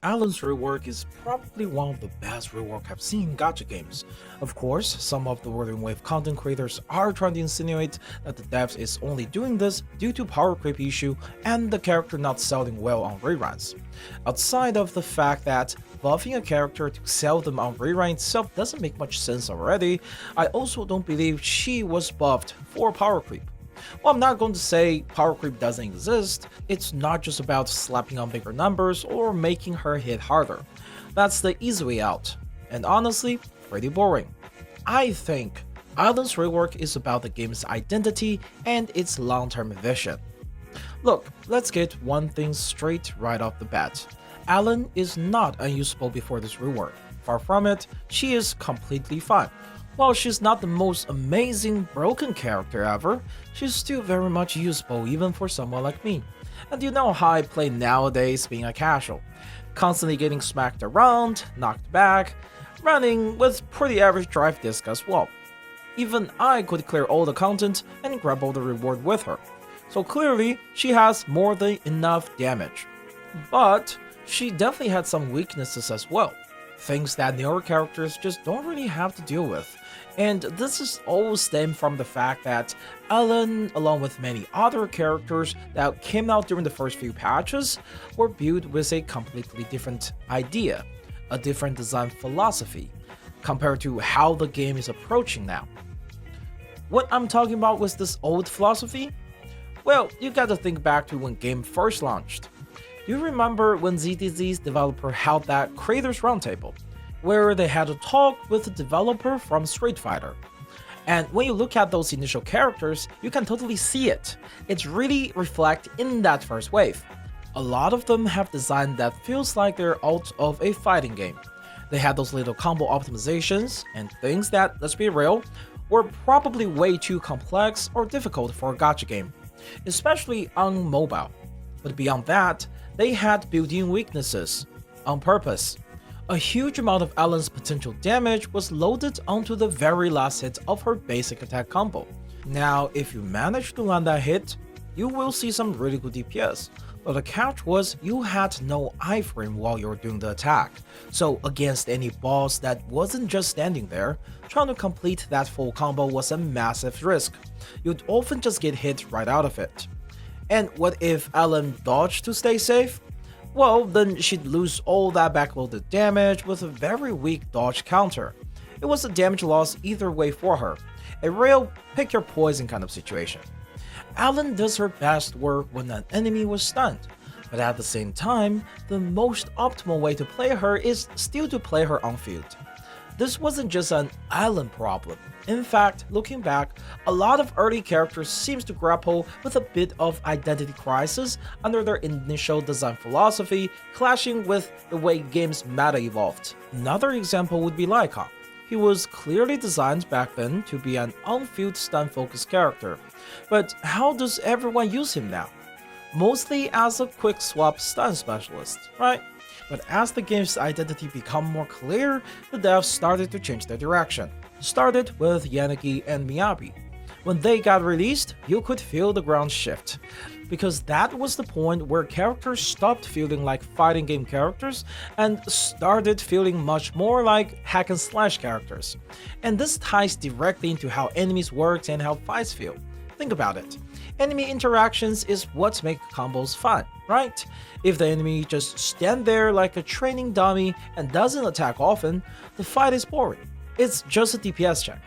Alan's rework is probably one of the best rework I've seen in gacha games. Of course, some of the Wording Wave content creators are trying to insinuate that the devs is only doing this due to Powercreep issue and the character not selling well on reruns. Outside of the fact that buffing a character to sell them on rerun itself doesn't make much sense already, I also don't believe she was buffed for Powercreep. Well, I'm not going to say power creep doesn't exist, it's not just about slapping on bigger numbers or making her hit harder. That's the easy way out, and honestly, pretty boring. I think Island's rework is about the game's identity and its long-term vision. Look, let's get one thing straight right off the bat. Alan is not unusable before this rework. Far from it, she is completely fine. While she's not the most amazing broken character ever, she's still very much usable even for someone like me. And you know how I play nowadays being a casual. Constantly getting smacked around, knocked back, running with pretty average drive disc as well. Even I could clear all the content and grab all the reward with her. So clearly, she has more than enough damage. But she definitely had some weaknesses as well. Things that newer characters just don't really have to deal with. And this is all stemmed from the fact that Ellen, along with many other characters that came out during the first few patches, were built with a completely different idea, a different design philosophy, compared to how the game is approaching now. What I'm talking about with this old philosophy? Well, you gotta think back to when game first launched. You remember when ZTZ's developer held that Creators Roundtable, where they had a talk with the developer from Street Fighter. And when you look at those initial characters, you can totally see it. It's really reflect in that first wave. A lot of them have design that feels like they're out of a fighting game. They had those little combo optimizations and things that, let's be real, were probably way too complex or difficult for a gacha game, especially on mobile. But beyond that, they had built-in weaknesses on purpose. A huge amount of Ellen's potential damage was loaded onto the very last hit of her basic attack combo. Now, if you manage to land that hit, you will see some really good DPS, but the catch was you had no iframe while you were doing the attack. So against any boss that wasn't just standing there, trying to complete that full combo was a massive risk. You'd often just get hit right out of it. And what if Ellen dodged to stay safe? Well, then she'd lose all that backloaded damage with a very weak dodge counter. It was a damage loss either way for her, a real pick your poison kind of situation. Ellen does her best work when an enemy was stunned, but at the same time, the most optimal way to play her is still to play her on field. This wasn't just an Ellen problem. In fact, looking back, a lot of early characters seems to grapple with a bit of identity crisis under their initial design philosophy, clashing with the way game's meta evolved. Another example would be Lyca. He was clearly designed back then to be an on-field stun-focused character, but how does everyone use him now? Mostly as a quick swap stun specialist, right? But as the game's identity became more clear, the devs started to change their direction. Started with Yanagi and Miyabi. When they got released, you could feel the ground shift, because that was the point where characters stopped feeling like fighting game characters and started feeling much more like hack and slash characters. And this ties directly into how enemies work and how fights feel. Think about it. Enemy interactions is what makes combos fun, right? If the enemy just stand there like a training dummy and doesn't attack often, the fight is boring. It's just a DPS check.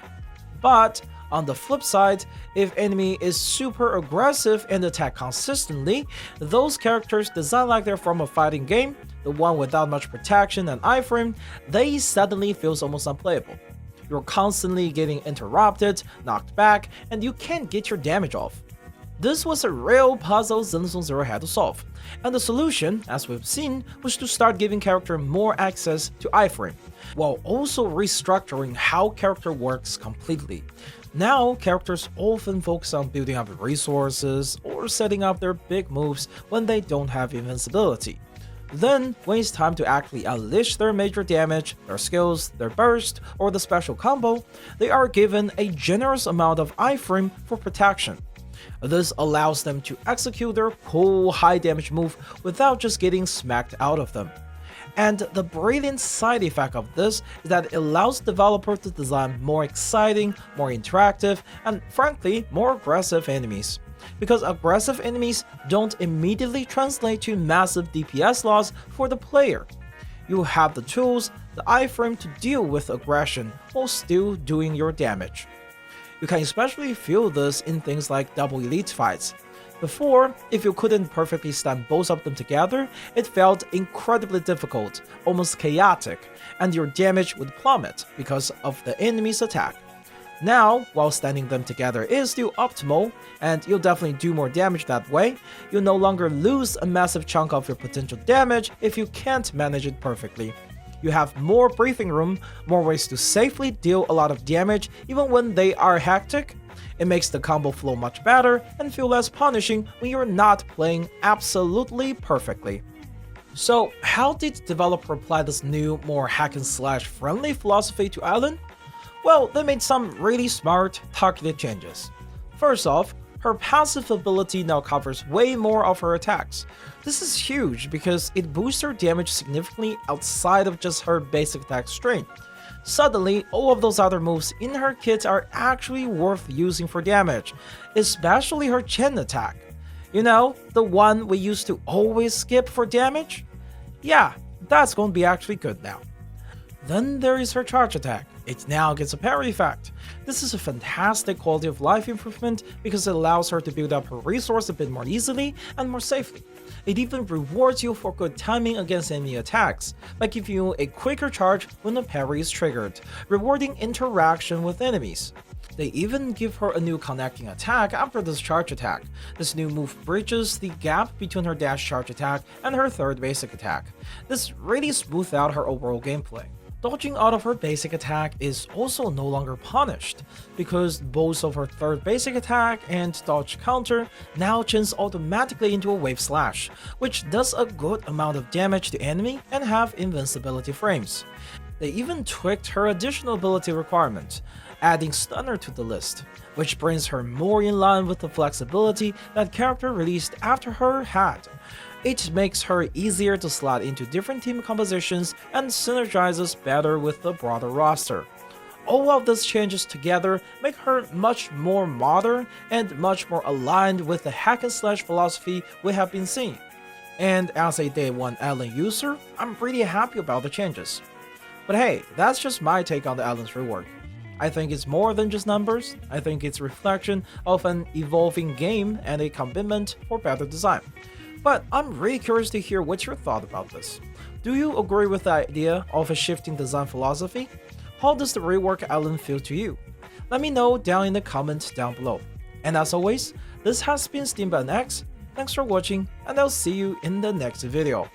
But on the flip side, if enemy is super aggressive and attack consistently, those characters designed like they're from a fighting game, the one without much protection and iframe, they suddenly feels almost unplayable. You're constantly getting interrupted, knocked back, and you can't get your damage off. This was a real puzzle Zenless Zero had to solve, and the solution, as we've seen, was to start giving character more access to iframe, while also restructuring how character works completely. Now, characters often focus on building up resources or setting up their big moves when they don't have invincibility. Then, when it's time to actually unleash their major damage, their skills, their burst, or the special combo, they are given a generous amount of iframe for protection. This allows them to execute their cool high damage move without just getting smacked out of them. And the brilliant side effect of this is that it allows developers to design more exciting, more interactive, and frankly, more aggressive enemies. Because aggressive enemies don't immediately translate to massive DPS loss for the player. You have the tools, the iframe to deal with aggression while still doing your damage. You can especially feel this in things like double elite fights. Before, if you couldn't perfectly stun both of them together, it felt incredibly difficult, almost chaotic, and your damage would plummet because of the enemy's attack. Now, while stunning them together is still optimal, and you'll definitely do more damage that way, you'll no longer lose a massive chunk of your potential damage if you can't manage it perfectly. You have more breathing room, more ways to safely deal a lot of damage even when they are hectic. It makes the combo flow much better and feel less punishing when you're not playing absolutely perfectly. So, how did the developer apply this new, more hack-and-slash friendly philosophy to Island? Well, they made some really smart, targeted changes. First off, her passive ability now covers way more of her attacks. This is huge because it boosts her damage significantly outside of just her basic attack string. Suddenly, all of those other moves in her kit are actually worth using for damage, especially her chain attack. You know, the one we used to always skip for damage? Yeah, that's gonna be actually good now. Then there is her charge attack. It now gets a parry effect. This is a fantastic quality of life improvement because it allows her to build up her resource a bit more easily and more safely. It even rewards you for good timing against enemy attacks, by giving you a quicker charge when a parry is triggered, rewarding interaction with enemies. They even give her a new connecting attack after this charge attack. This new move bridges the gap between her dash charge attack and her third basic attack. This really smooths out her overall gameplay. Dodging out of her basic attack is also no longer punished, because both of her third basic attack and dodge counter now chains automatically into a wave slash, which does a good amount of damage to enemy and have invincibility frames. They even tweaked her additional ability requirement, adding stunner to the list, which brings her more in line with the flexibility that character released after her had. It makes her easier to slot into different team compositions and synergizes better with the broader roster. All of these changes together make her much more modern and much more aligned with the hack-and-slash philosophy we have been seeing. And as a day 1 Island user, I'm pretty happy about the changes. But hey, that's just my take on the Island's rework. I think it's more than just numbers. I think it's a reflection of an evolving game and a commitment for better design. But I'm really curious to hear what's your thought about this. Do you agree with the idea of a shifting design philosophy? How does the rework Island feel to you? Let me know down in the comments down below. And as always, this has been Steamedbunx. Thanks for watching, and I'll see you in the next video.